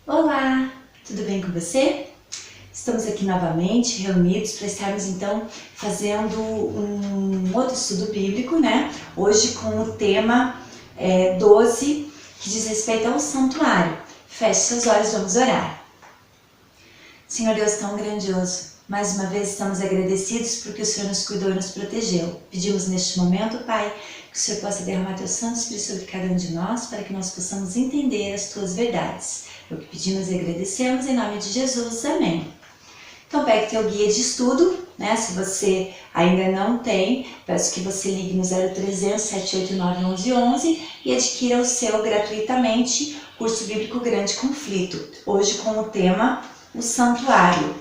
Olá, tudo bem com você? Estamos aqui novamente reunidos para estarmos então fazendo um outro estudo bíblico, né? Hoje com o tema 12, que diz respeito ao santuário. Feche seus olhos, vamos orar. Senhor Deus tão grandioso, mais uma vez estamos agradecidos porque o Senhor nos cuidou e nos protegeu. Pedimos neste momento, Pai, que o Senhor possa derramar Teu Santo Espírito sobre cada um de nós para que nós possamos entender as Tuas verdades. É o que pedimos e agradecemos em nome de Jesus. Amém. Então pegue teu guia de estudo, né? Se você ainda não tem, peço que você ligue no 0300 789 1111 e adquira o seu gratuitamente, curso bíblico Grande Conflito. Hoje com o tema o santuário.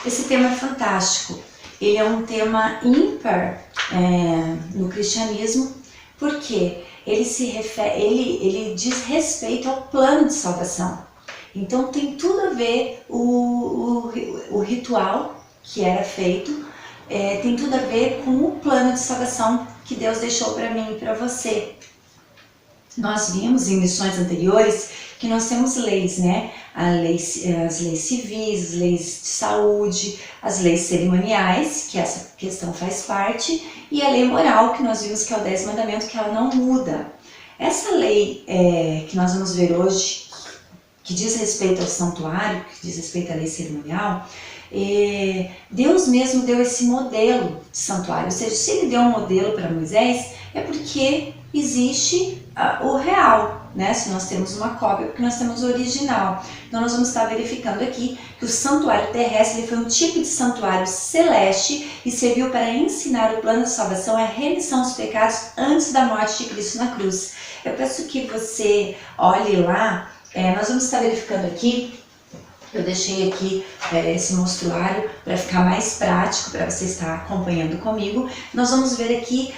Esse tema é fantástico. Ele é um tema ímpar no cristianismo, porque ele diz respeito ao plano de salvação. Então tem tudo a ver o ritual que era feito, tem tudo a ver com o plano de salvação que Deus deixou para mim e para você. Nós vimos em lições anteriores que nós temos leis, né? As leis civis, as leis de saúde, as leis cerimoniais, que essa questão faz parte, e a lei moral, que nós vimos que é o 10º mandamento, que ela não muda. Essa lei que nós vamos ver hoje, que diz respeito ao santuário, que diz respeito à lei cerimonial, Deus mesmo deu esse modelo de santuário. Ou seja, se ele deu um modelo para Moisés, é porque existe o real, né? Se nós temos uma cópia, porque nós temos o original. Então nós vamos estar verificando aqui que o santuário terrestre foi um tipo de santuário celeste e serviu para ensinar o plano de salvação e a remissão dos pecados antes da morte de Cristo na cruz. Eu peço que você olhe lá, nós vamos estar verificando aqui. Eu deixei aqui esse mostruário para ficar mais prático, para você estar acompanhando comigo. Nós vamos ver aqui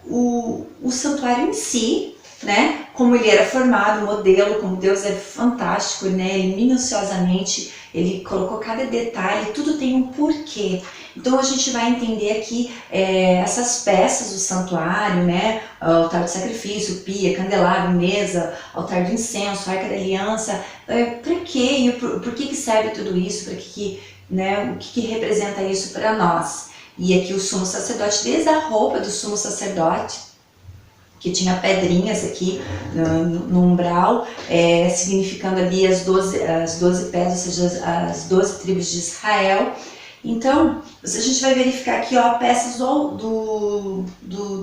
o santuário em si, né? Como ele era formado, o modelo, como Deus é fantástico, né? Ele minuciosamente, ele colocou cada detalhe, tudo tem um porquê. Então a gente vai entender aqui essas peças do santuário, né? Altar de sacrifício, pia, candelabro, mesa, altar de incenso, arca da aliança. Para quê? E por que serve tudo isso? Para que, né? O que representa isso para nós? E aqui o sumo sacerdote, desde a roupa do sumo sacerdote, que tinha pedrinhas aqui no umbral, significando ali as 12 pedras, ou seja, as 12 tribos de Israel. Então, a gente vai verificar aqui, ó, peças do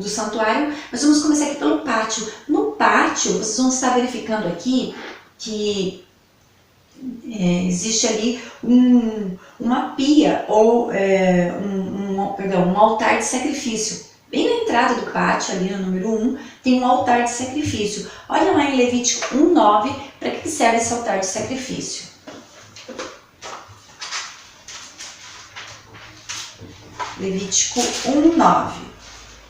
santuário. Nós vamos começar aqui pelo pátio. No pátio, vocês vão estar verificando aqui que existe ali uma pia ou um altar de sacrifício. Bem na entrada do pátio, ali no número 1, tem um altar de sacrifício. Olha lá em Levítico 1:9, para que serve esse altar de sacrifício. Levítico 1:9.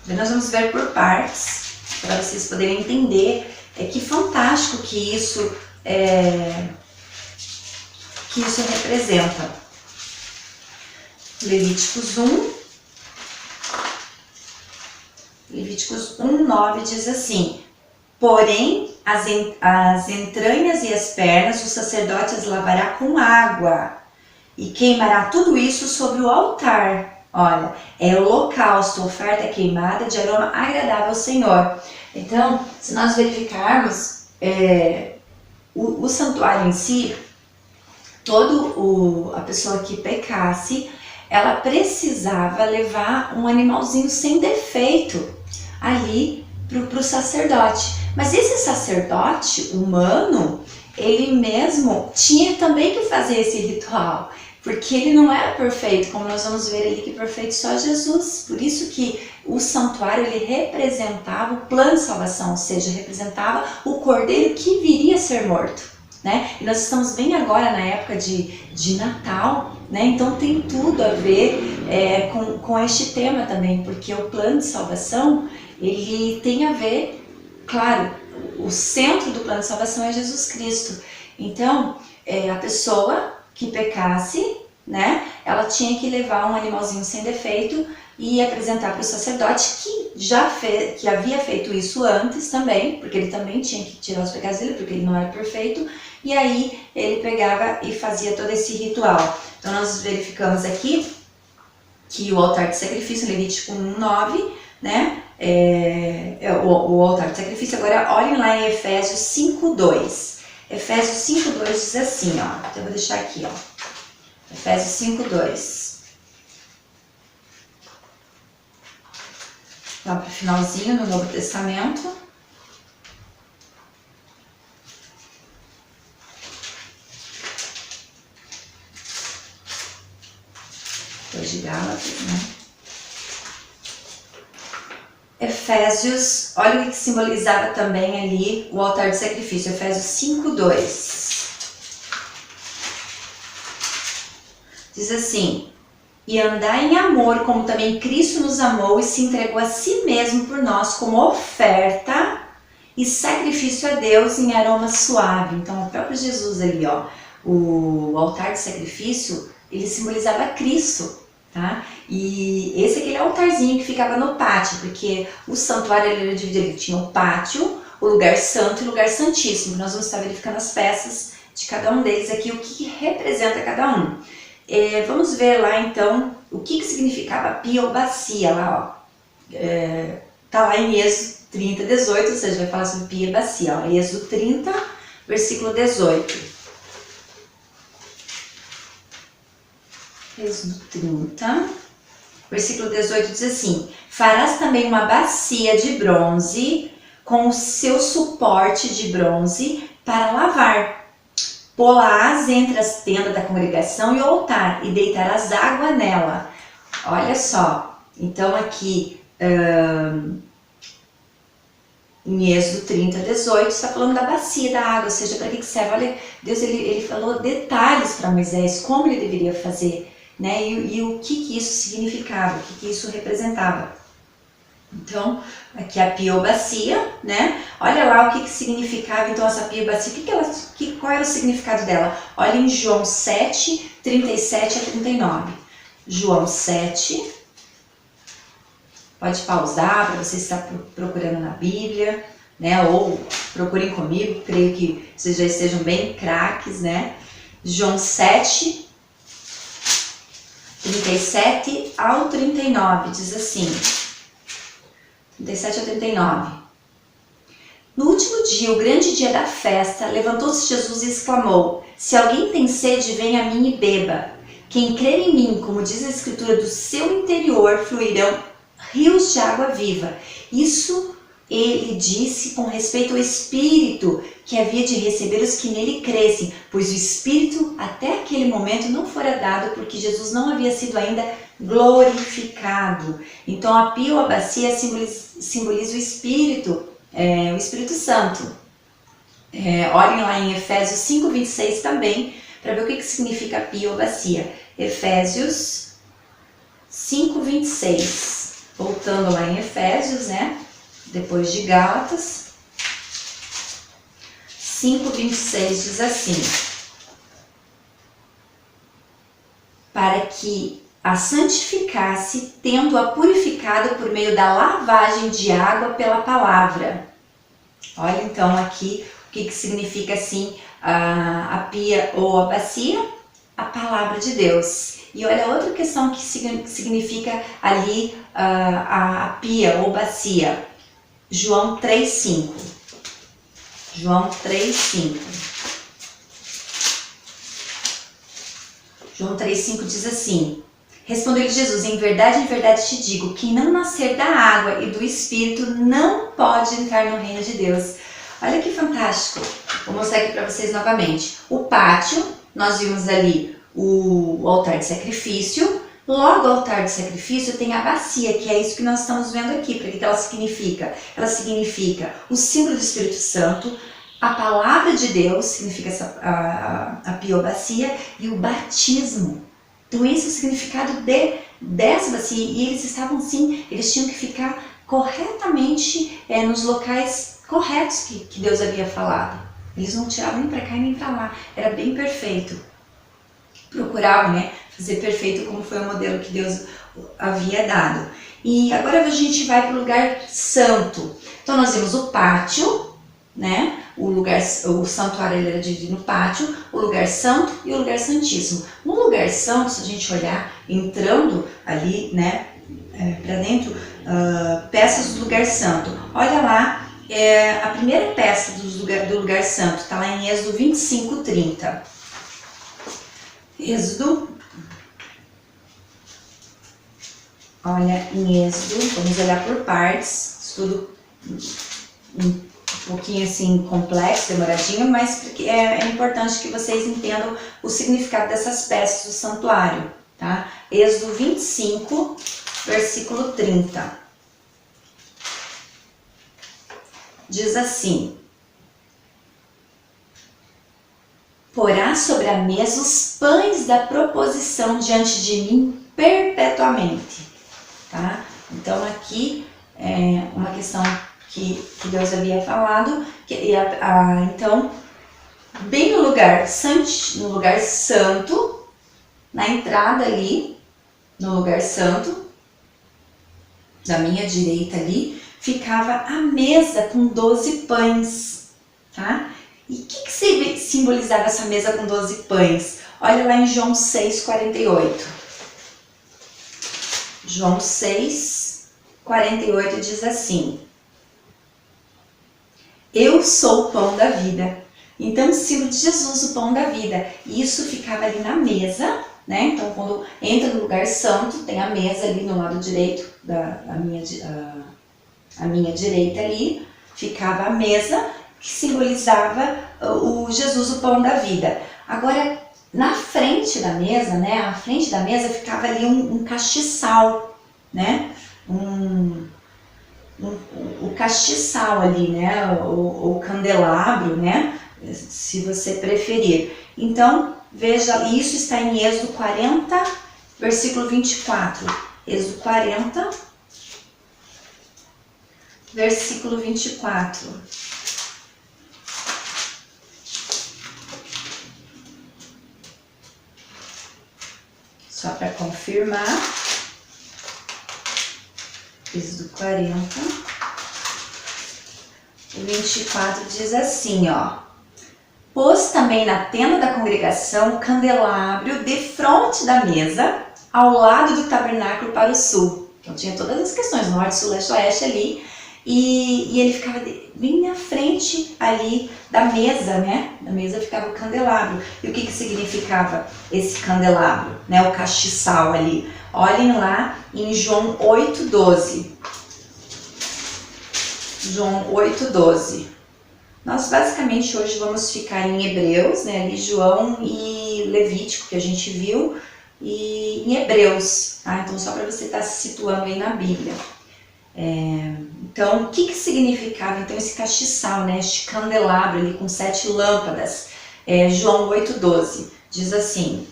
Nós vamos ver por partes, para vocês poderem entender que fantástico que isso representa. Levíticos 1:9 diz assim: porém, as entranhas e as pernas o sacerdote as lavará com água e queimará tudo isso sobre o altar. Olha, é holocausto, oferta queimada de aroma agradável ao Senhor. Então, se nós verificarmos o santuário em si, a pessoa que pecasse, ela precisava levar um animalzinho sem defeito ali para o sacerdote. Mas esse sacerdote humano, ele mesmo tinha também que fazer esse ritual, porque ele não era perfeito, como nós vamos ver ali que é perfeito só Jesus. Por isso que o santuário, ele representava o plano de salvação, ou seja, representava o cordeiro que viria a ser morto, né? E nós estamos bem agora na época de Natal, né? Então tem tudo a ver com este tema também, porque o plano de salvação, ele tem a ver, claro, o centro do plano de salvação é Jesus Cristo. Então, a pessoa que pecasse, né? Ela tinha que levar um animalzinho sem defeito e apresentar para o sacerdote que havia feito isso antes também, porque ele também tinha que tirar os pecados dele, porque ele não era perfeito, e aí ele pegava e fazia todo esse ritual. Então nós verificamos aqui que o altar de sacrifício, Levítico 1:9, né? O altar de sacrifício. Agora olhem lá em Efésios 5:2. Efésios 5:2 diz assim, ó. Então eu vou deixar aqui, ó. Efésios 5:2. Lá para o finalzinho do Novo Testamento. Depois de Gálatas, né? Efésios, olha o que simbolizava também ali o altar de sacrifício. Efésios 5:2. Diz assim: e andar em amor, como também Cristo nos amou e se entregou a si mesmo por nós como oferta e sacrifício a Deus em aroma suave. Então, o próprio Jesus ali, ó, o altar de sacrifício, ele simbolizava Cristo, tá? E esse é aquele altarzinho que ficava no pátio, porque o santuário ele era dividido, ele tinha o pátio, o lugar santo e o lugar santíssimo. Nós vamos estar verificando as peças de cada um deles aqui, o que representa cada um. Vamos ver lá então o que significava a pia ou bacia lá, ó. Tá lá em Êxodo 30:18, ou seja, vai falar sobre pia e bacia, ó. Êxodo 30, versículo 18. Êxodo 30, versículo 18 diz assim: farás também uma bacia de bronze com o seu suporte de bronze para lavar. Pô-la-ás entre as tendas da congregação e o altar, e deitarás água nela. Olha só, então aqui em Êxodo 30:18 está falando da bacia da água, ou seja, para que serve? Olha, Deus ele falou detalhes para Moisés, como ele deveria fazer, né? E o que isso significava, o que isso representava. Então, aqui a pia ou bacia, né? Olha lá o que significava então essa pia ou bacia. Qual era o significado dela? Olha em João 7, 37 a 39. João 7. Pode pausar para você estar procurando na Bíblia, né? Ou procurem comigo, creio que vocês já estejam bem craques, né? João 7, 37 ao 39, diz assim. 37 a 39. No último dia, o grande dia da festa, levantou-se Jesus e exclamou: se alguém tem sede, venha a mim e beba. Quem crer em mim, como diz a Escritura, do seu interior fluirão rios de água viva. Isso ele disse com respeito ao Espírito que havia de receber os que nele crescem, pois o Espírito até aquele momento não fora dado, porque Jesus não havia sido ainda glorificado. Então a pia ou a bacia simboliza o Espírito Santo. Olhem lá em Efésios 5:26 também, para ver o que significa a pia ou bacia. Efésios 5:26. Voltando lá em Efésios, né? Depois de Gálatas. 5:26 diz assim: para que a santificasse, tendo-a purificado por meio da lavagem de água pela palavra. Olha então aqui o que significa assim a pia ou a bacia, a palavra de Deus. E olha outra questão que significa ali a pia ou bacia. João 3:5. João 3:5. João 3:5 diz assim: respondeu-lhe Jesus: em verdade te digo, quem não nascer da água e do Espírito não pode entrar no reino de Deus. Olha que fantástico. Vou mostrar aqui para vocês novamente. O pátio, nós vimos ali o altar de sacrifício. Logo ao altar de sacrifício tem a bacia, que é isso que nós estamos vendo aqui. Para que ela significa? Ela significa o símbolo do Espírito Santo, a palavra de Deus, significa a pia ou bacia, e o batismo. Então esse é o significado dessa bacia. E eles estavam sim, eles tinham que ficar corretamente nos locais corretos que Deus havia falado. Eles não tiravam nem para cá nem para lá. Era bem perfeito. Procuravam, né, fazer perfeito como foi o modelo que Deus havia dado. E agora a gente vai para o lugar santo. Então nós vimos o pátio, né? O santuário ele era dividido no pátio, o lugar santo e o lugar santíssimo. No lugar santo, se a gente olhar, entrando ali, né, para dentro, peças do lugar santo. Olha lá, a primeira peça do lugar santo está lá em Êxodo 25:30. Êxodo, olha em Êxodo, vamos olhar por partes, estudo um pouquinho assim complexo, demoradinho, mas porque é importante que vocês entendam o significado dessas peças do santuário, tá? Êxodo 25, versículo 30. Diz assim: porá sobre a mesa os pães da proposição diante de mim perpetuamente, tá? Então aqui é uma questão que Deus havia falado, então, bem no lugar santo, na entrada ali, no lugar santo, da minha direita ali, ficava a mesa com 12 pães, tá? E o que simbolizava essa mesa com 12 pães? Olha lá em João 6:48. João 6:48 diz assim: eu sou o pão da vida. Então, o símbolo de Jesus, o pão da vida. E isso ficava ali na mesa, né? Então, quando entra no lugar santo, tem a mesa ali no lado direito, a minha direita ali, ficava a mesa que simbolizava o Jesus, o pão da vida. Agora, na frente da mesa, né? À frente da mesa ficava ali um castiçal, né? O castiçal ali, né, o candelabro, né, se você preferir. Então, veja, isso está em Êxodo 40, versículo 24. Êxodo 40, versículo 24. Só para confirmar. Êxodo 40, o 24 diz assim, ó: pôs também na tenda da congregação o candelabro defronte da mesa, ao lado do tabernáculo para o sul. Então tinha todas as questões, norte, sul, leste, oeste ali, e ele ficava bem na frente ali da mesa, né? Da mesa ficava o candelabro. E o que significava esse candelabro, né? O castiçal ali. Olhem lá em João 8:12. João 8:12. Nós basicamente hoje vamos ficar em Hebreus, né? Ali João e Levítico, que a gente viu, e em Hebreus, tá? Então só para você estar se situando aí na Bíblia. Então, o que significava então esse castiçal, né? Este candelabro ali com 7 lâmpadas? João 8:12 diz assim: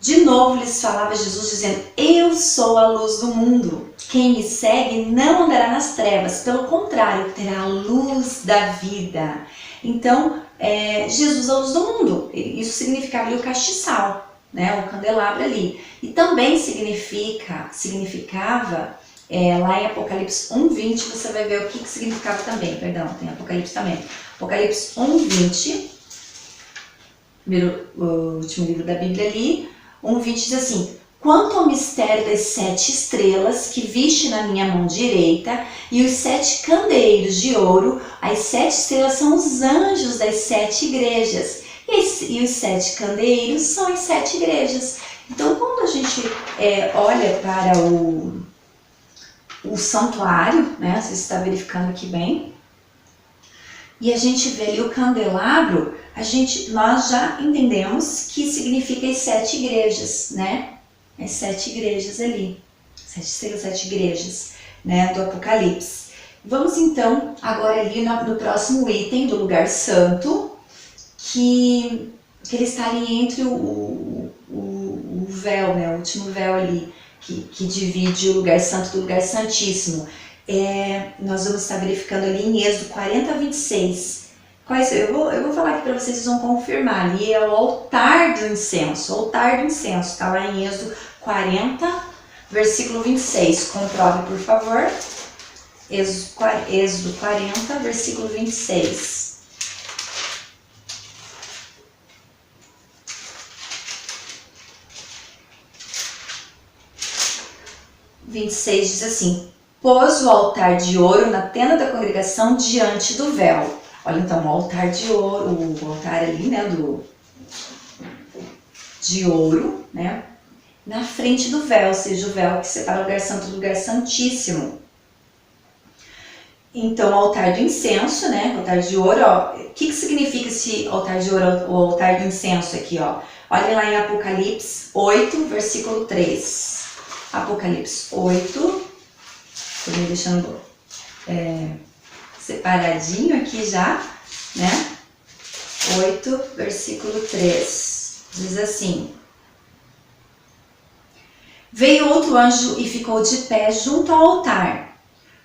de novo lhes falava Jesus dizendo: eu sou a luz do mundo. Quem me segue não andará nas trevas, pelo contrário, terá a luz da vida. Então, Jesus é a luz do mundo. Isso significava ali o castiçal, né? O candelabro ali. E também significava, lá em Apocalipse 1:20, você vai ver o que significava também. Perdão, tem Apocalipse também. Apocalipse 1:20, o último livro da Bíblia ali. 1:20 diz assim: quanto ao mistério das 7 estrelas que viste na minha mão direita e os 7 candeeiros de ouro, as 7 estrelas são os anjos das 7 igrejas e os 7 candeeiros são as 7 igrejas. Então, quando a gente olha para o santuário, né, você está verificando aqui bem, e a gente vê ali o candelabro, nós já entendemos que significa as 7 igrejas, né? As 7 igrejas ali, 7 igrejas, né, do Apocalipse. Vamos então agora ali no próximo item do lugar santo, que ele está ali entre o véu, né, o último véu ali, que divide o lugar santo do lugar santíssimo. Nós vamos estar verificando ali em Êxodo 40:26. Eu vou falar aqui para vocês vão confirmar. Ali é o altar do incenso. O altar do incenso está lá em Êxodo 40, versículo 26. Comprove, por favor. Êxodo 40, versículo 26. 26 diz assim: pôs o altar de ouro na tenda da congregação diante do véu. Olha, então, o altar de ouro, o altar ali, né, de ouro, né, na frente do véu, ou seja, o véu que separa o lugar santo do lugar santíssimo. Então, o altar do incenso, né, o altar de ouro, ó, o que significa esse altar de ouro, o altar do incenso aqui, ó? Olha lá em Apocalipse 8, versículo 3. Apocalipse 8, estou me deixando separadinho aqui já, né? 8, versículo 3, diz assim: veio outro anjo e ficou de pé junto ao altar,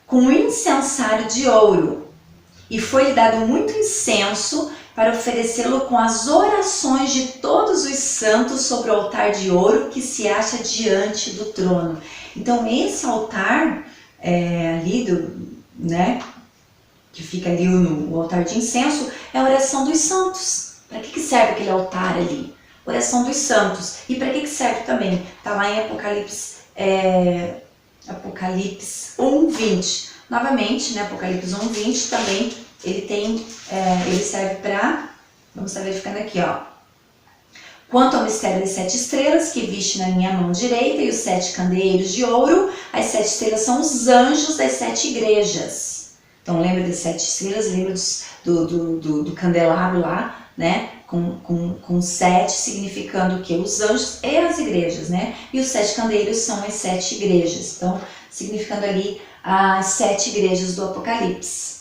com um incensário de ouro, e foi-lhe dado muito incenso para oferecê-lo com as orações de todos os santos sobre o altar de ouro que se acha diante do trono. Então, esse altar ali, né, que fica ali no altar de incenso, é a oração dos santos. Para que serve aquele altar ali? Oração dos santos. E para que serve também? Está lá em Apocalipse 1, 20. Novamente, né, Apocalipse 1, 20 também, ele serve para, vamos estar verificando aqui, ó. Quanto ao mistério das 7 estrelas que viste na minha mão direita e os 7 candeeiros de ouro, as 7 estrelas são os anjos das 7 igrejas. Então lembra das 7 estrelas, lembra do candelabro lá, né? Com 7 significando o quê? Os anjos e as igrejas, né? E os 7 candeeiros são as 7 igrejas. Então, significando ali as 7 igrejas do Apocalipse,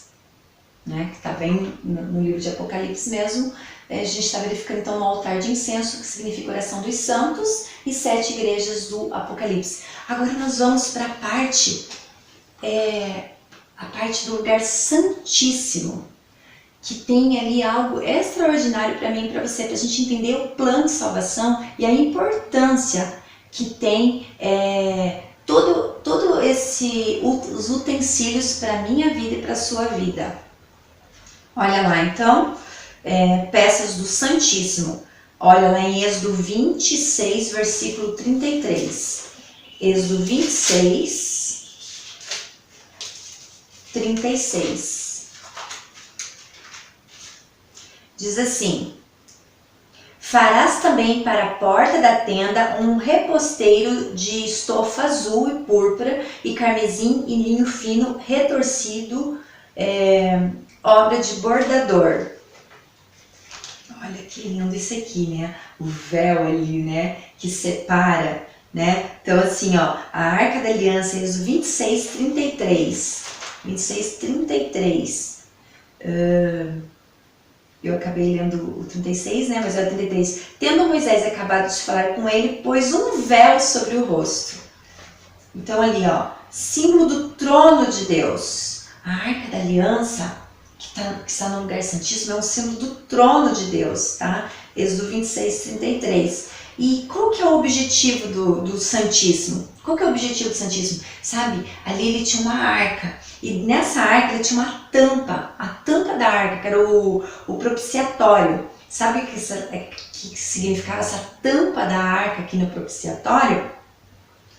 né? Que está bem no livro de Apocalipse mesmo. A gente está verificando então no altar de incenso, que significa oração dos santos, e 7 igrejas do Apocalipse. Agora nós vamos para a parte do lugar santíssimo, que tem ali algo extraordinário para mim e para você, para a gente entender o plano de salvação e a importância que tem os utensílios para a minha vida e para a sua vida. Olha lá, então, peças do Santíssimo. Olha lá em Êxodo 26, versículo 33. Êxodo 26, 36. Diz assim: farás também para a porta da tenda um reposteiro de estofa azul e púrpura e carmesim e linho fino retorcido, obra de bordador. Olha que lindo isso aqui, né? O véu ali, né? Que separa, né? Então assim, ó, a Arca da Aliança, Êxodo 26, 33. 26, 33. Eu acabei lendo o 36, né? Mas é o 33. Tendo Moisés acabado de falar com ele, pôs um véu sobre o rosto. Então ali, ó, símbolo do trono de Deus. A Arca da Aliança, que está no lugar santíssimo, é um símbolo do trono de Deus, tá? Êxodo 26, 33. E qual que é o objetivo do Santíssimo? Qual que é o objetivo do Santíssimo? Sabe, ali ele tinha uma arca, e nessa arca ele tinha uma tampa, a tampa da arca, que era o propiciatório. Sabe o que significava essa tampa da arca aqui no propiciatório?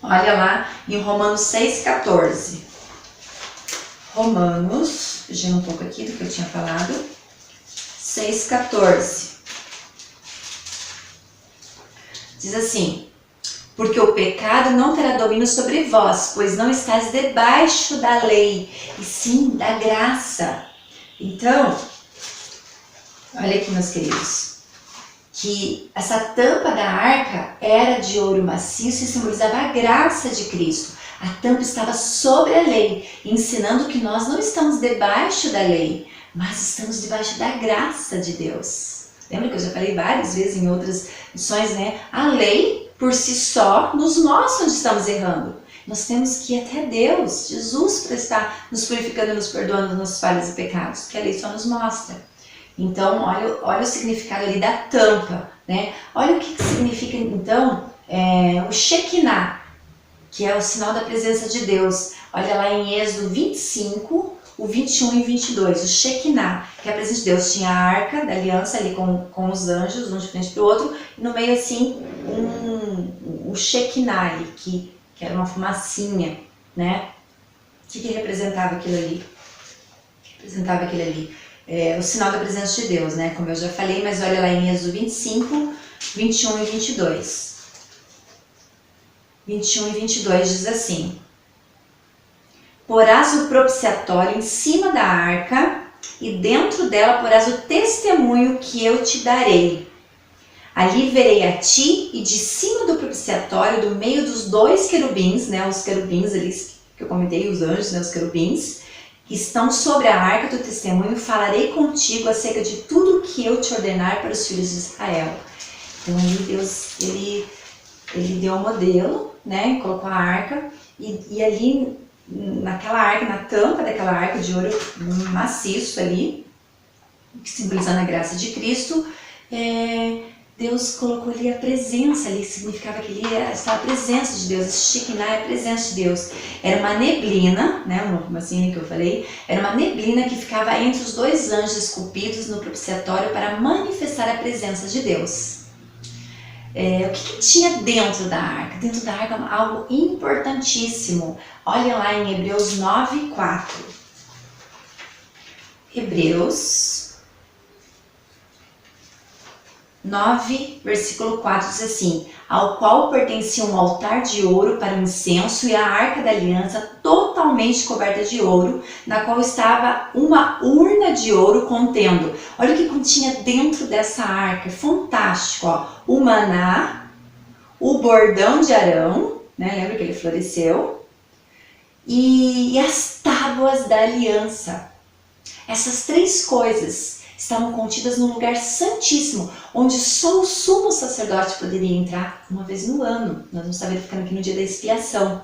Olha lá em Romanos 6, 14. Romanos, fugindo um pouco aqui do que eu tinha falado, 6, 14. Diz assim: porque o pecado não terá domínio sobre vós, pois não estáis debaixo da lei, e sim da graça. Então, olha aqui, meus queridos, que essa tampa da arca era de ouro maciço e simbolizava a graça de Cristo. A tampa estava sobre a lei, ensinando que nós não estamos debaixo da lei, mas estamos debaixo da graça de Deus. Lembra que eu já falei várias vezes em outras lições, né? A lei, por si só, nos mostra onde estamos errando. Nós temos que ir até Deus, Jesus, para estar nos purificando e nos perdoando das nossas falhas e pecados, que a lei só nos mostra. Então, olha o significado ali da tampa, né? Olha o que significa, então, o Shekinah, que é o sinal da presença de Deus. Olha lá em Êxodo 25, o 21 e 22, o Shekinah, que é a presença de Deus. Tinha a arca da aliança ali com os anjos, um de frente para o outro, e no meio assim, o Shekinah ali, que era uma fumacinha, né? O que representava aquilo ali? Representava aquilo ali? O sinal da presença de Deus, né? Como eu já falei, mas olha lá em Êxodo 25, 21 e 22. 21 e 22 diz assim: porás o propiciatório em cima da arca, e dentro dela porás o testemunho que eu te darei. Ali verei a ti, e de cima do propiciatório, do meio dos dois querubins, né, os querubins ali que eu comentei, os anjos, né, os querubins, que estão sobre a arca do testemunho, falarei contigo acerca de tudo que eu te ordenar para os filhos de Israel. Então ali Deus, ele deu um modelo, né, colocou a arca, e ali naquela arca, na tampa daquela arca de ouro maciço ali, simbolizando a graça de Cristo, Deus colocou ali a presença ali, significava que ali estava a presença de Deus. Esse Shekinah é a presença de Deus. Era uma neblina, né, uma cena que eu falei, era uma neblina que ficava entre os dois anjos esculpidos no propiciatório para manifestar a presença de Deus. O que tinha dentro da arca? Dentro da arca algo importantíssimo. Olha lá em Hebreus 9, 4. Hebreus 9, versículo 4 diz assim: ao qual pertencia um altar de ouro para o incenso e a arca da aliança totalmente coberta de ouro, na qual estava uma urna de ouro contendo. Olha o que continha dentro dessa arca, fantástico, ó. O maná, o bordão de Arão, né? Lembra que ele floresceu? E as tábuas da aliança. Essas três coisas estavam contidas num lugar santíssimo, onde só o sumo sacerdote poderia entrar uma vez no ano. Nós vamos estar verificando aqui no dia da expiação.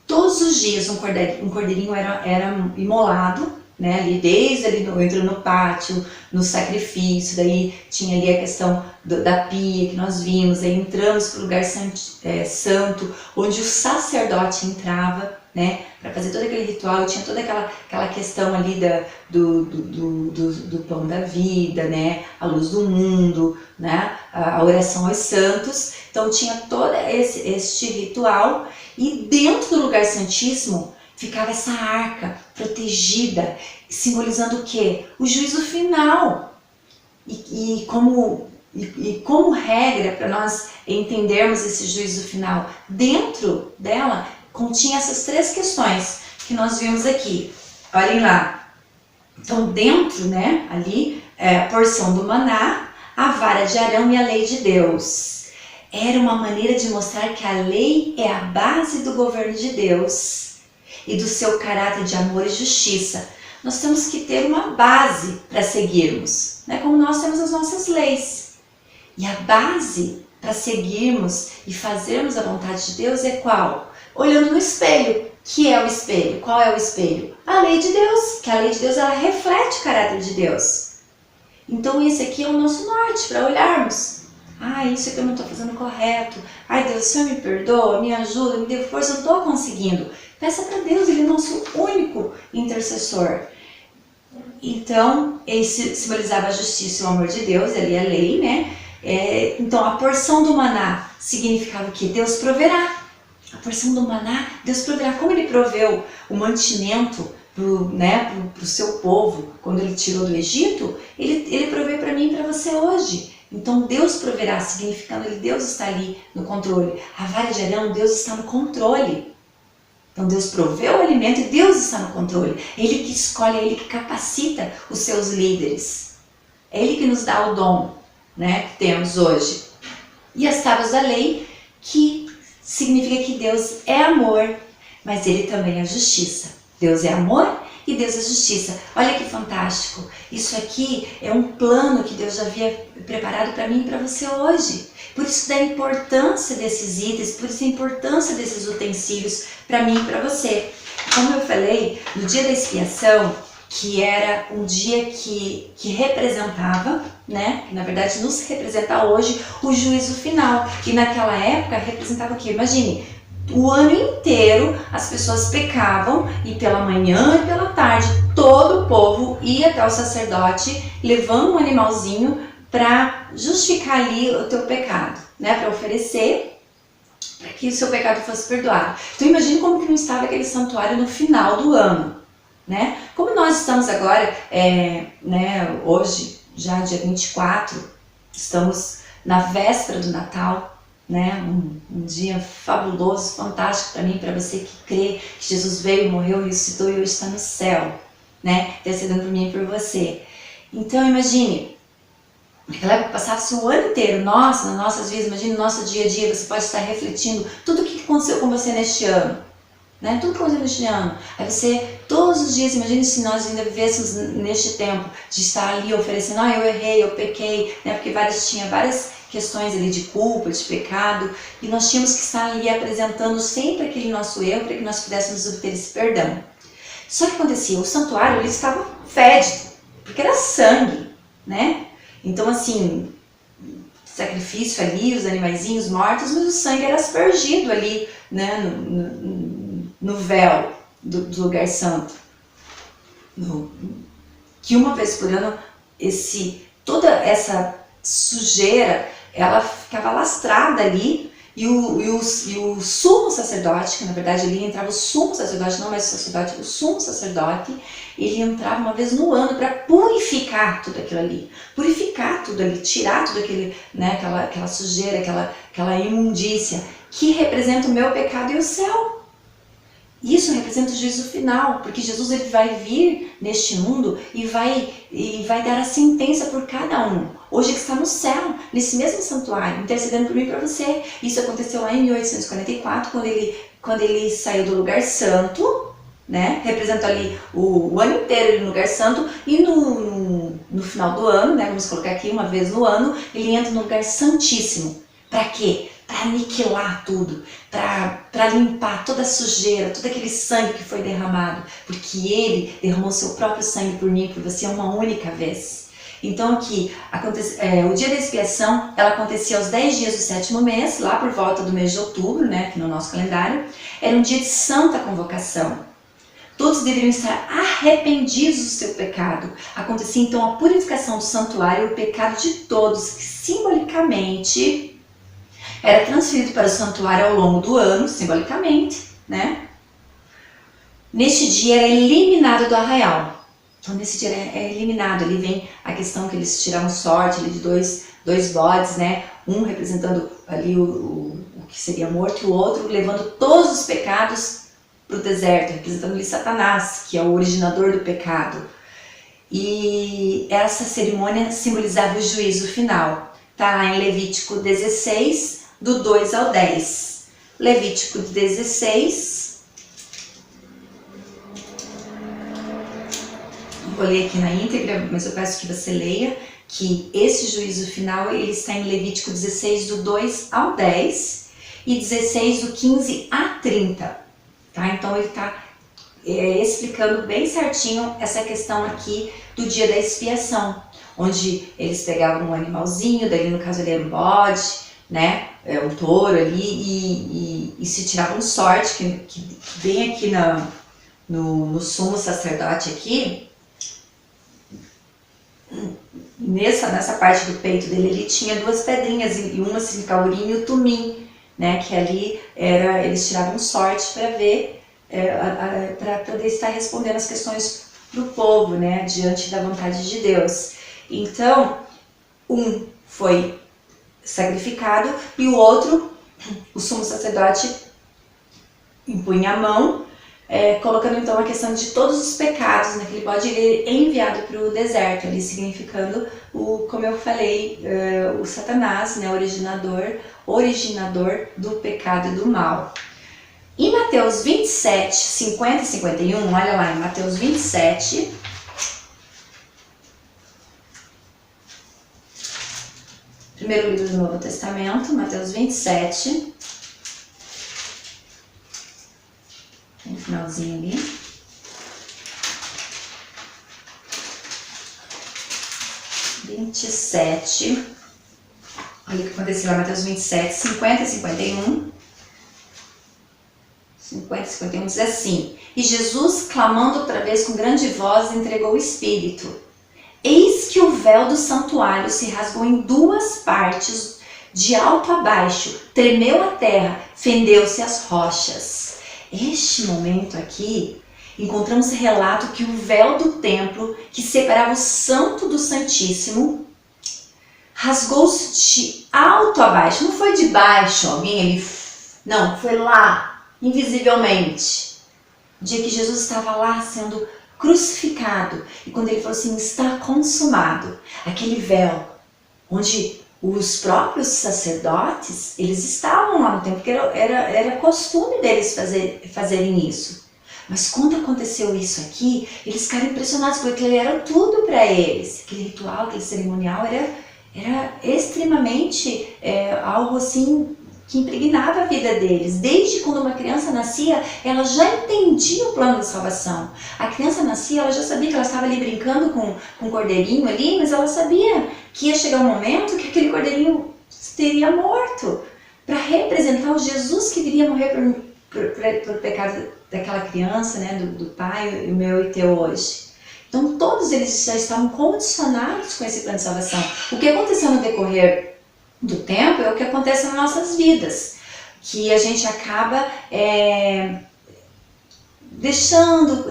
Todos os dias um cordeirinho era imolado, né? Ali desde ali entrando no pátio, no sacrifício, daí tinha ali a questão da pia que nós vimos, aí entramos para o lugar santo, onde o sacerdote entrava, né, para fazer todo aquele ritual. Tinha toda aquela questão ali do pão da vida, né, a luz do mundo, né, a oração aos santos. Então tinha todo este ritual, e dentro do lugar santíssimo ficava essa arca protegida, simbolizando o quê? O juízo final. E como regra para nós entendermos esse juízo final, dentro dela continha essas três questões que nós vimos aqui. Olhem lá. Então dentro, né, ali, a porção do maná, a vara de Arão e a lei de Deus. Era uma maneira de mostrar que a lei é a base do governo de Deus e do seu caráter de amor e justiça. Nós temos que ter uma base para seguirmos, né? Como nós temos as nossas leis. E a base para seguirmos e fazermos a vontade de Deus é qual? Olhando no espelho. Que é o espelho? Qual é o espelho? A lei de Deus. Que a lei de Deus, ela reflete o caráter de Deus. Então esse aqui é o nosso norte para olharmos. Isso aqui eu não estou fazendo correto. Deus, o Senhor me perdoa, me ajuda, me dê força, eu não estou conseguindo. Peça para Deus, Ele é nosso único intercessor. Então, ele simbolizava a justiça e o amor de Deus, ali a lei, né? Então, a porção do maná significava o quê? Deus proverá. A porção do maná, Deus proverá. Como Ele proveu o mantimento pro seu povo quando Ele tirou do Egito, Ele provê para mim e para você hoje. Então Deus proverá, significando que Deus está ali no controle. A vara de Arão, Deus está no controle. Então Deus proveu o alimento e Deus está no controle. Ele que escolhe, Ele que capacita os seus líderes. É Ele que nos dá o dom, né, que temos hoje. E as tábuas da lei, que significa que Deus é amor, mas Ele também é justiça. Deus é amor e Deus é justiça. Olha que fantástico. Isso aqui é um plano que Deus já havia preparado para mim e para você hoje. Por isso da importância desses itens, por isso a importância desses utensílios para mim e para você. Como eu falei, no dia da expiação, que era um dia que representava, né, que na verdade nos representa hoje, o juízo final. E naquela época representava o quê? Imagine, o ano inteiro as pessoas pecavam e pela manhã e pela tarde todo o povo ia até o sacerdote levando um animalzinho para justificar ali o teu pecado, né, para oferecer para que o seu pecado fosse perdoado. Então imagine como que não estava aquele santuário no final do ano, né? Como nós estamos agora, né, hoje, já dia 24, estamos na véspera do Natal, né? Um dia fabuloso, fantástico para mim, para você que crê que Jesus veio, morreu, ressuscitou e hoje está no céu, né? Intercedendo por mim e por você. Então imagine, naquela época passava-se o ano inteiro, nossa, nas nossas vidas, imagine no nosso dia a dia, você pode estar refletindo tudo o que aconteceu com você neste ano, né? Tudo que aconteceu neste ano. Aí você, todos os dias, imagine se nós ainda vivêssemos neste tempo, de estar ali oferecendo, eu errei, eu pequei, né? Porque tinha várias questões ali de culpa, de pecado, e nós tínhamos que estar ali apresentando sempre aquele nosso erro para que nós pudéssemos obter esse perdão. Só que acontecia, o santuário ele estava fédido, porque era sangue, né? Então assim, sacrifício ali, os animaizinhos mortos, mas o sangue era aspergido ali, né, no véu do lugar santo. Que uma vez por ano, toda essa sujeira, ela ficava lastrada ali, e o sumo sacerdote, que na verdade ali entrava o sumo sacerdote, não mais o sacerdote, o sumo sacerdote, ele entrava uma vez no ano para purificar tudo aquilo ali, tirar tudo aquele, né, aquela sujeira, aquela imundícia, que representa o meu pecado e o céu. Isso representa o juízo final, porque Jesus ele vai vir neste mundo e vai dar a sentença por cada um. Hoje que está no céu, nesse mesmo santuário, intercedendo por mim e por você. Isso aconteceu lá em 1844, quando ele saiu do lugar santo, né? Representa ali o ano inteiro no lugar santo, e no final do ano, né? Vamos colocar aqui uma vez no ano, ele entra no lugar santíssimo. Para quê? Para aniquilar tudo, para limpar toda a sujeira, todo aquele sangue que foi derramado, porque ele derramou seu próprio sangue por mim e por você uma única vez. Então aqui, o dia da expiação, ela acontecia aos 10 dias do 7º mês, lá por volta do mês de outubro, né, aqui no nosso calendário. Era um dia de santa convocação. Todos deveriam estar arrependidos do seu pecado. Acontecia então a purificação do santuário e o pecado de todos, que simbolicamente era transferido para o santuário ao longo do ano, simbolicamente, né? Neste dia era eliminado do arraial. Então nesse dia é eliminado, ali vem a questão que eles tiraram sorte ali de dois bodes, né? Um representando ali o que seria morto e o outro levando todos os pecados para o deserto, representando ali Satanás, que é o originador do pecado. E essa cerimônia simbolizava o juízo final. Está lá em Levítico 16, do 2 ao 10. Levítico 16. Vou ler aqui na íntegra, mas eu peço que você leia, que esse juízo final ele está em Levítico 16, do 2 ao 10 e 16, do 15 a 30. Tá? Então ele está explicando bem certinho essa questão aqui do dia da expiação, onde eles pegavam um animalzinho, daí no caso ele era um bode, né, um touro ali, e se tiravam sorte, que bem aqui no sumo sacerdote aqui, nessa parte do peito dele, ele tinha duas pedrinhas, e uma significa o urim e o tumim, né, que ali eles tiravam sorte para ver, para poder estar respondendo as questões do povo, né, diante da vontade de Deus. Então, um foi sacrificado e o outro, o sumo sacerdote, impunha a mão, colocando então a questão de todos os pecados naquele bode, ele é enviado para o deserto, ali significando, como eu falei, o Satanás, né, originador do pecado e do mal. Em Mateus 27, 50 e 51, olha lá, em Mateus 27, primeiro livro do Novo Testamento, Mateus 27, tem um finalzinho ali. 27. Olha o que aconteceu lá, Mateus 27, 50 e 51. 50 e 51 diz assim: E Jesus, clamando outra vez com grande voz, entregou o Espírito. Eis que o véu do santuário se rasgou em duas partes, de alto a baixo, tremeu a terra, fendeu-se as rochas. Este momento aqui, encontramos relato que o véu do templo, que separava o santo do santíssimo, rasgou-se de alto a baixo. Não foi de baixo, não, foi lá, invisivelmente. O dia que Jesus estava lá sendo crucificado, e quando ele falou assim, está consumado, aquele véu, onde os próprios sacerdotes, eles estavam lá no templo, porque era costume deles fazerem isso. Mas quando aconteceu isso aqui, eles ficaram impressionados, porque era tudo para eles. Aquele ritual, aquele cerimonial era extremamente algo assim que impregnava a vida deles. Desde quando uma criança nascia, ela já entendia o plano de salvação. A criança nascia, ela já sabia que ela estava ali brincando com um cordeirinho ali, mas ela sabia que ia chegar um momento que aquele cordeirinho teria morto, para representar o Jesus que viria morrer por pecado daquela criança, né, do pai, o meu e teu hoje. Então todos eles já estavam condicionados com esse plano de salvação. O que aconteceu no decorrer do tempo é o que acontece nas nossas vidas, que a gente acaba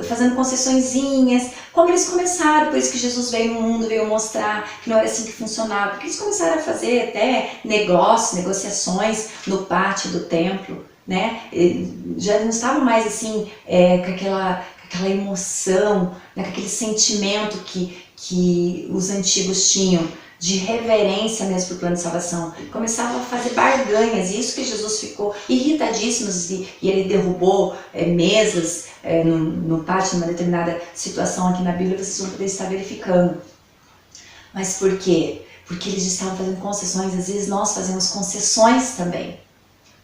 fazendo concessõezinhas, como eles começaram, por isso que Jesus veio no mundo, veio mostrar que não era assim que funcionava, porque eles começaram a fazer até negociações no pátio do templo, né? Já não estavam mais assim com aquela emoção, né? Com aquele sentimento que os antigos tinham, de reverência mesmo para o plano de salvação. Começavam a fazer barganhas, e isso que Jesus ficou irritadíssimo, e ele derrubou mesas no pátio, numa determinada situação aqui na Bíblia, vocês vão poder estar verificando. Mas por quê? Porque eles estavam fazendo concessões, às vezes nós fazemos concessões também.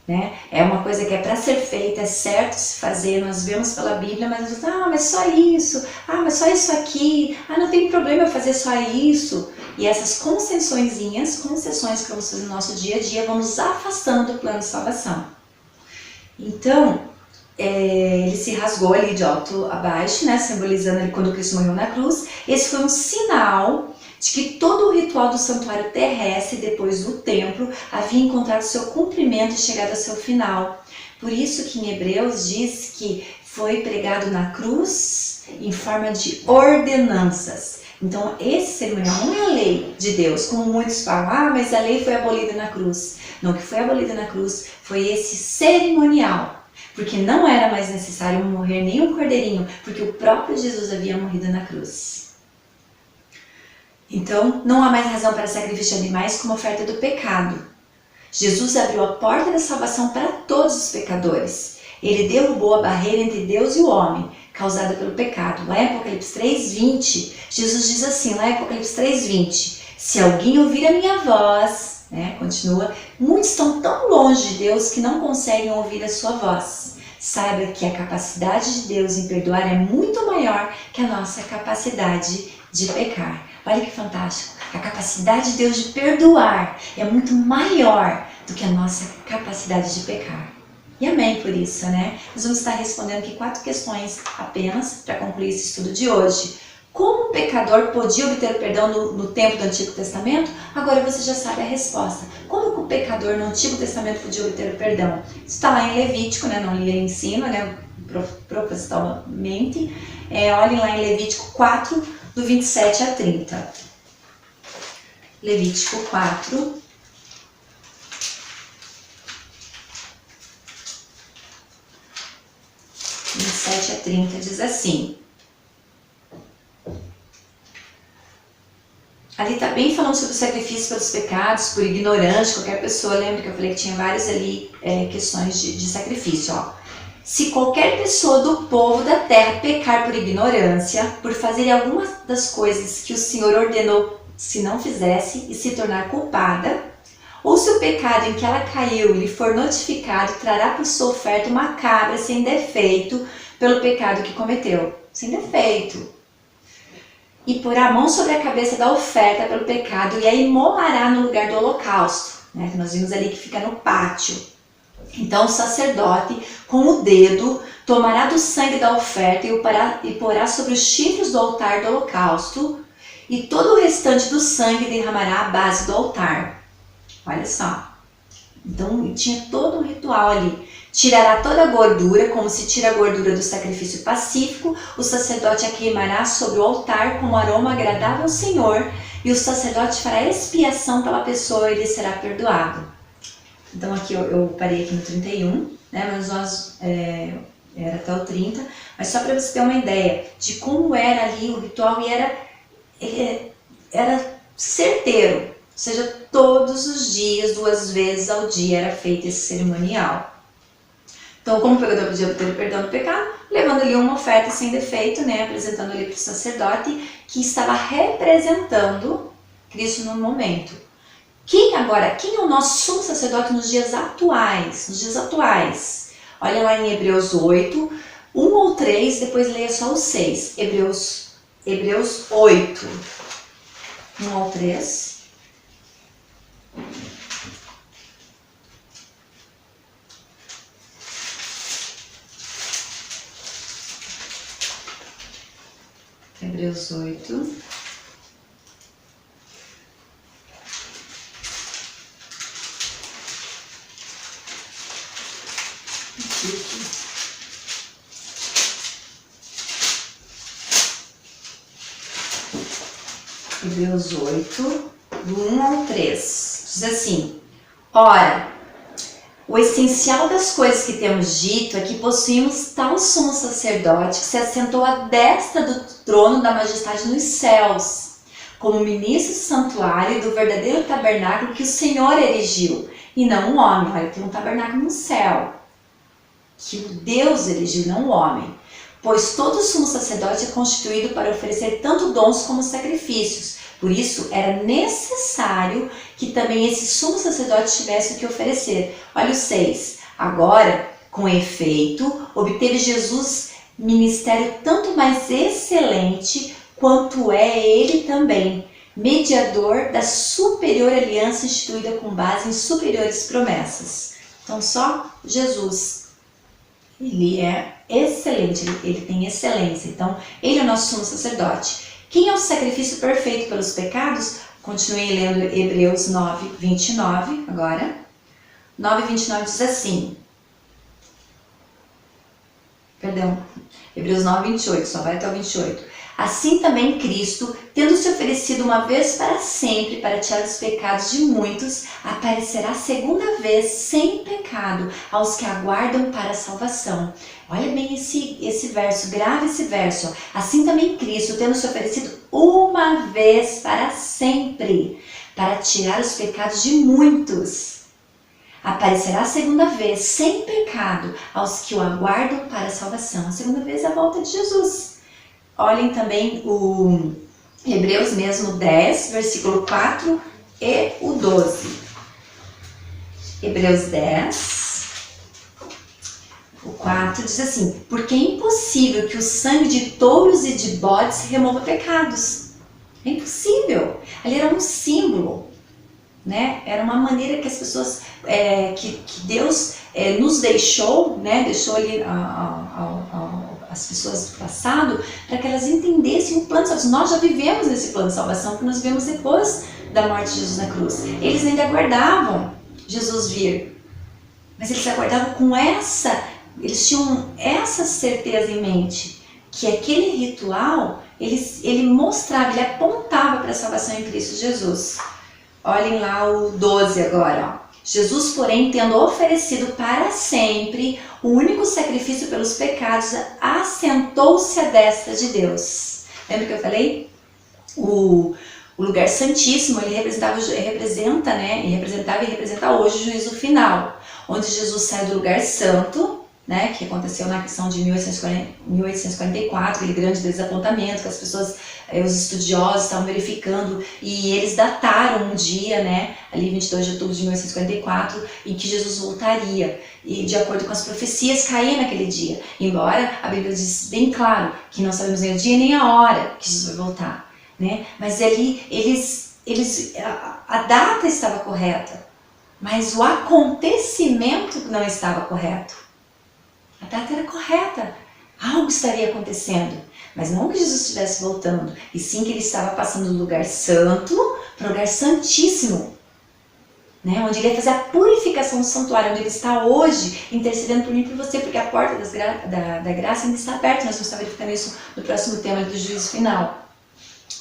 Né? É uma coisa que é para ser feita, é certo se fazer, nós vemos pela Bíblia, mas mas só isso, mas só isso aqui, não tem problema eu fazer só isso. E essas concessões que vamos fazer no nosso dia a dia, vamos nos afastando do plano de salvação. Então, ele se rasgou ali de alto a baixo, né? Simbolizando ali quando Cristo morreu na cruz. Esse foi um sinal de que todo o ritual do santuário terrestre, depois do templo, havia encontrado seu cumprimento e chegado ao seu final. Por isso que em Hebreus diz que foi pregado na cruz em forma de ordenanças. Então esse cerimonial não é a lei de Deus, como muitos falam, mas a lei foi abolida na cruz. Não, o que foi abolido na cruz foi esse cerimonial, porque não era mais necessário morrer nenhum cordeirinho, porque o próprio Jesus havia morrido na cruz. Então, não há mais razão para sacrifício de animais como oferta do pecado. Jesus abriu a porta da salvação para todos os pecadores. Ele derrubou a barreira entre Deus e o homem, causada pelo pecado. Lá em Apocalipse 3:20, Jesus diz assim, lá em Apocalipse 3:20, se alguém ouvir a minha voz, né, continua, muitos estão tão longe de Deus que não conseguem ouvir a sua voz. Saiba que a capacidade de Deus em perdoar é muito maior que a nossa capacidade de pecar. Olha que fantástico, a capacidade de Deus de perdoar é muito maior do que a nossa capacidade de pecar. E amém por isso, né? Nós vamos estar respondendo aqui 4 questões apenas para concluir esse estudo de hoje. Como o pecador podia obter o perdão no tempo do Antigo Testamento? Agora você já sabe a resposta. Como que o pecador no Antigo Testamento podia obter o perdão? Isso está lá em Levítico, né? Não li em cima, né? Propositalmente. Olhem lá em Levítico 4, do 27 a 30. Levítico 4. Do 27 a 30 diz assim. Ali está bem falando sobre o sacrifício pelos pecados, por ignorante, qualquer pessoa. Lembra que eu falei que tinha várias ali questões de sacrifício, ó. Se qualquer pessoa do povo da terra pecar por ignorância, por fazer alguma das coisas que o Senhor ordenou se não fizesse e se tornar culpada, ou se o pecado em que ela caiu lhe for notificado, trará por sua oferta uma cabra sem defeito pelo pecado que cometeu. Sem defeito. e porá a mão sobre a cabeça da oferta pelo pecado e a imolará no lugar do holocausto, né? Que nós vimos ali que fica no pátio. Então o sacerdote, com o dedo, tomará do sangue da oferta e porá sobre os chifres do altar do holocausto, e todo o restante do sangue derramará à base do altar. Olha só. Então tinha todo um ritual ali. Tirará toda a gordura, como se tira a gordura do sacrifício pacífico, o sacerdote a queimará sobre o altar como aroma agradável ao Senhor, e o sacerdote fará expiação pela pessoa e ele será perdoado. Então aqui eu parei aqui no 31, né, mas nós era até o 30, mas só para você ter uma ideia de como era ali o ritual, e era certeiro, ou seja, todos os dias, 2 vezes ao dia era feito esse cerimonial. Então, como o pecador podia obter o perdão do pecado, levando ali uma oferta sem defeito, né, apresentando ali para o sacerdote que estava representando Cristo no momento. Quem é o nosso sumo sacerdote nos dias atuais? Olha lá em Hebreus 8, 1 ou 3, depois leia só o 6. Hebreus 8, 1 ao 3. Hebreus 8. Hebreus 8, do 1 ao 3. Diz assim: ora, o essencial das coisas que temos dito é que possuímos tal sumo sacerdote que se assentou à destra do trono da majestade nos céus, como ministro do santuário e do verdadeiro tabernáculo que o Senhor erigiu, e não o homem. Olha, tem um tabernáculo no céu, que o Deus erigiu, não o homem. Pois todo sumo sacerdote é constituído para oferecer tanto dons como sacrifícios. Por isso, era necessário que também esse sumo sacerdote tivesse o que oferecer. Olha o 6. Agora, com efeito, obteve Jesus ministério tanto mais excelente quanto é ele também, mediador da superior aliança instituída com base em superiores promessas. Então, só Jesus, ele é excelente, ele tem excelência. Então, ele é o nosso sumo sacerdote. Quem é o sacrifício perfeito pelos pecados? Continuei lendo Hebreus 9, 29 agora. 9, 29 diz assim. Hebreus 9, 28, só vai até o 28. Assim também Cristo, tendo se oferecido uma vez para sempre para tirar os pecados de muitos, aparecerá segunda vez sem pecado aos que aguardam para a salvação. Olha bem esse verso, grave esse verso. Assim também Cristo, tendo se oferecido uma vez para sempre para tirar os pecados de muitos, aparecerá a segunda vez sem pecado aos que o aguardam para a salvação. A segunda vez é a volta de Jesus. Olhem também o Hebreus mesmo 10, versículo 4 e o 12. Hebreus 10, o 4 diz assim: porque é impossível que o sangue de touros e de bodes remova pecados. É impossível. Ali era um símbolo, né? Era uma maneira que as pessoas, que Deus nos deixou, né? Deixou ali as pessoas do passado, para que elas entendessem o plano de salvação. Nós já vivemos nesse plano de salvação que nós vivemos depois da morte de Jesus na cruz. Eles ainda aguardavam Jesus vir, mas eles aguardavam com eles tinham essa certeza em mente, que aquele ritual, ele mostrava, ele apontava para a salvação em Cristo Jesus. Olhem lá o 12 agora, ó. Jesus, porém, tendo oferecido para sempre o único sacrifício pelos pecados, assentou-se à destra de Deus. Lembra que eu falei? O lugar santíssimo, ele representa, né? E representa hoje o juízo final, onde Jesus sai do lugar santo, né, que aconteceu na questão de 1844, aquele grande desapontamento que as pessoas, os estudiosos estavam verificando, e eles dataram um dia, né, ali 22 de outubro de 1844, em que Jesus voltaria, e de acordo com as profecias caía naquele dia, embora a Bíblia diz bem claro que não sabemos nem o dia nem a hora que Jesus vai voltar. né? Mas ali a data estava correta, mas o acontecimento não estava correto. A data era correta, algo estaria acontecendo, mas não que Jesus estivesse voltando, e sim que ele estava passando do lugar santo para o lugar santíssimo, né? Onde ele ia fazer a purificação do santuário, onde ele está hoje intercedendo por mim e por você, porque a porta da graça ainda está aberta. Nós vamos estar verificando isso no próximo tema do juízo final.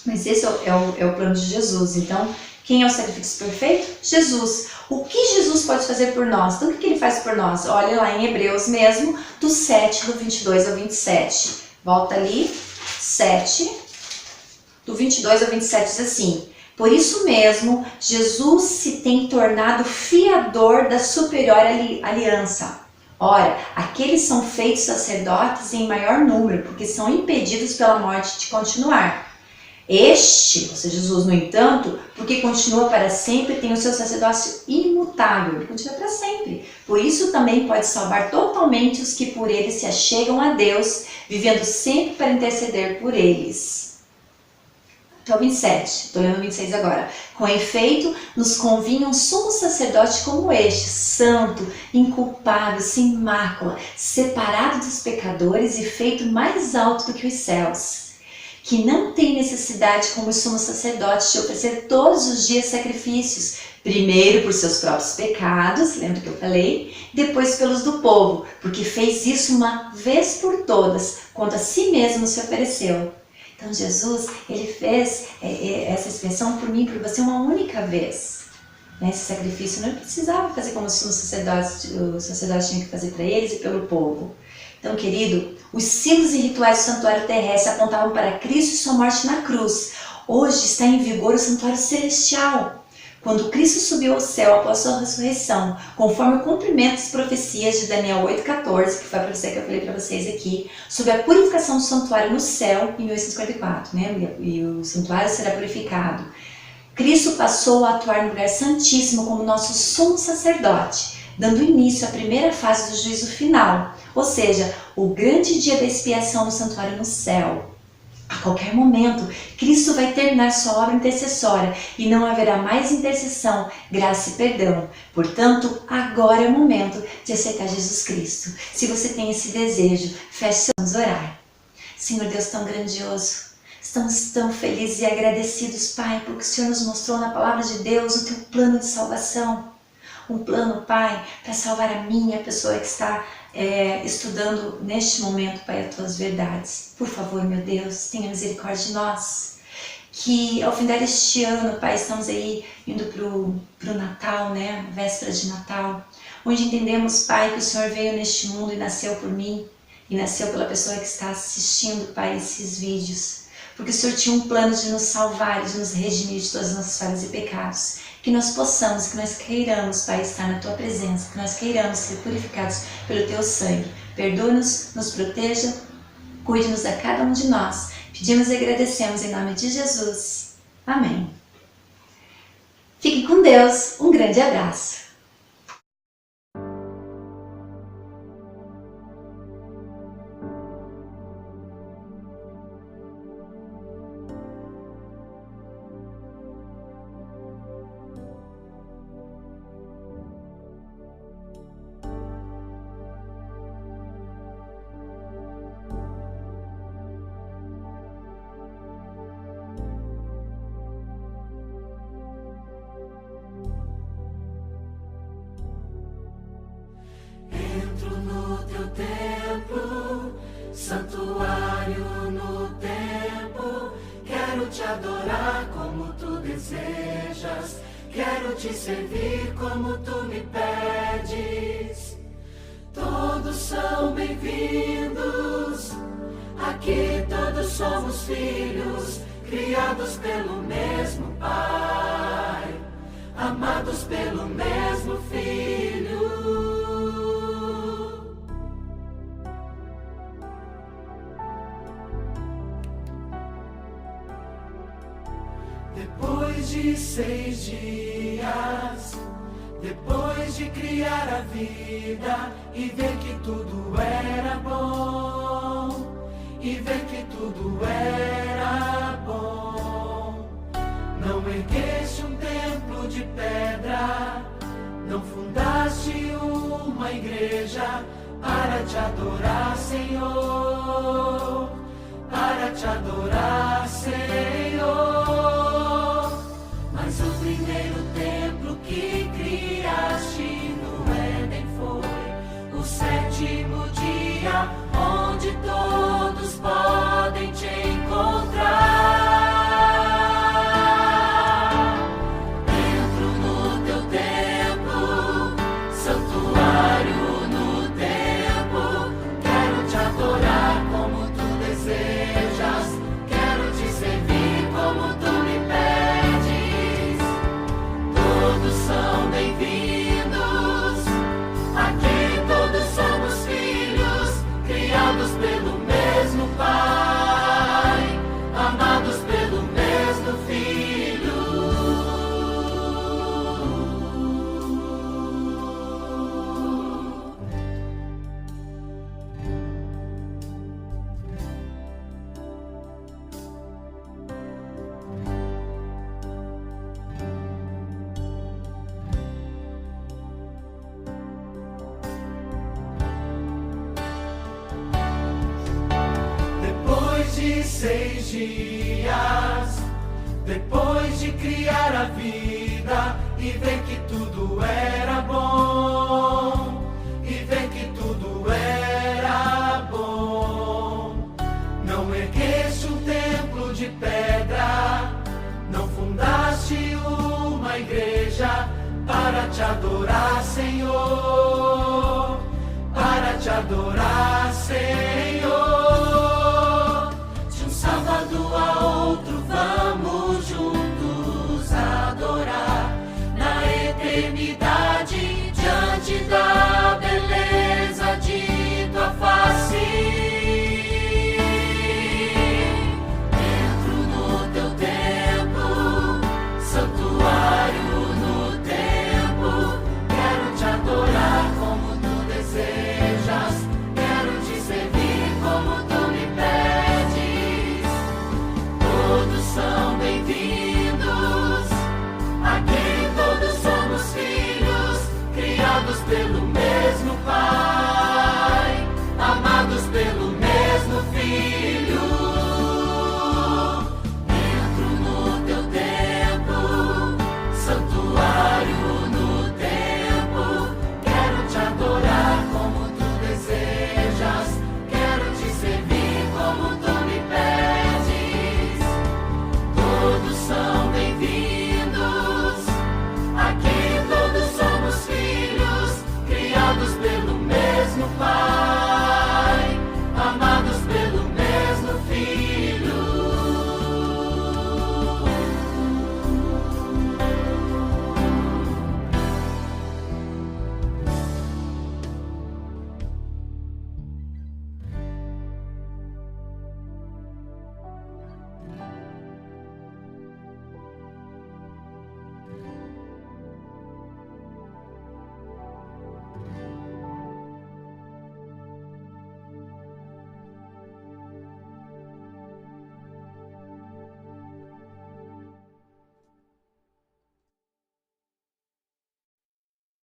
Mas esse é o plano de Jesus. Então, quem é o sacrifício perfeito? Jesus. O que Jesus pode fazer por nós? Então, o que ele faz por nós? Olha lá em Hebreus mesmo, do 7, do 22 ao 27. Volta ali, 7, do 22 ao 27 diz assim: por isso mesmo, Jesus se tem tornado fiador da superior aliança. Ora, aqueles são feitos sacerdotes em maior número, porque são impedidos pela morte de continuar. Este, ou seja, Jesus, no entanto, porque continua para sempre, tem o seu sacerdócio imutável, ele continua para sempre. Por isso também pode salvar totalmente os que por ele se achegam a Deus, vivendo sempre para interceder por eles. Então, 27, estou lendo 26 agora. Com efeito, nos convinha um sumo sacerdote como este, santo, inculpável, sem mácula, separado dos pecadores e feito mais alto do que os céus, que não tem necessidade, como os sumos sacerdotes, de oferecer todos os dias sacrifícios, primeiro por seus próprios pecados, lembra que eu falei, depois pelos do povo, porque fez isso uma vez por todas, quando a si mesmo se ofereceu. Então Jesus, ele fez essa expiação por mim, por você, uma única vez. Esse sacrifício não precisava fazer como os sacerdotes tinham que fazer para eles e pelo povo. Então, querido, os símbolos e rituais do santuário terrestre apontavam para Cristo e sua morte na cruz. Hoje está em vigor o santuário celestial. Quando Cristo subiu ao céu após sua ressurreição, conforme o cumprimento das profecias de Daniel 8,14, que foi a profecia que eu falei para vocês aqui, sobre a purificação do santuário no céu em 1844, né? E o santuário será purificado. Cristo passou a atuar no lugar santíssimo como nosso sumo sacerdote, dando início à primeira fase do juízo final, ou seja, o grande dia da expiação no santuário no céu. A qualquer momento, Cristo vai terminar sua obra intercessória e não haverá mais intercessão, graça e perdão. Portanto, agora é o momento de aceitar Jesus Cristo. Se você tem esse desejo, feche seus olhos, vamos orar. Senhor Deus tão grandioso, estamos tão felizes e agradecidos, Pai, porque o Senhor nos mostrou na palavra de Deus o teu plano de salvação. Um plano, Pai, para salvar a minha pessoa que está estudando neste momento, Pai, as tuas verdades. Por favor, meu Deus, tenha misericórdia de nós. Que ao final deste ano, Pai, estamos aí indo pro Natal, né? Véspera de Natal, onde entendemos, Pai, que o Senhor veio neste mundo e nasceu por mim, e nasceu pela pessoa que está assistindo, Pai, esses vídeos. Porque o Senhor tinha um plano de nos salvar, de nos redimir de todas as nossas falhas e pecados. Que nós possamos, que nós queiramos, Pai, estar na Tua presença, que nós queiramos ser purificados pelo Teu sangue. Perdoa-nos, nos proteja, cuide-nos a cada um de nós. Pedimos e agradecemos em nome de Jesus. Amém. Fique com Deus, um grande abraço. Santuário no templo, quero te adorar como tu desejas, quero te servir como tu me pedes. Todos são bem-vindos, aqui todos somos filhos, criados pelo mesmo Pai, amados pelo mesmo Filho. Depois de 6 dias, depois de criar a vida e ver que tudo era bom, e ver que tudo era bom, Não ergueste um templo de pedra, não fundaste uma igreja para te adorar, Senhor, para te adorar, Senhor. Mas o primeiro templo que criaste no Éden foi o sétimo dia, onde todos podem te encontrar. Entro no teu templo, santuário no templo, quero te adorar como tu desejas, quero te servir como tu me pedes. Todos são bem-vindos, aqui todos somos filhos, criados pelo mesmo Pai, amados pelo mesmo Filho. Depois de 6 dias, depois de criar a vida e ver que tudo era bom, e ver que tudo era bom, não ergueste um templo de pedra, não fundaste uma igreja para te adorar, Senhor, para te adorar, Senhor. De um sábado a outro vamos juntos adorar na eternidade.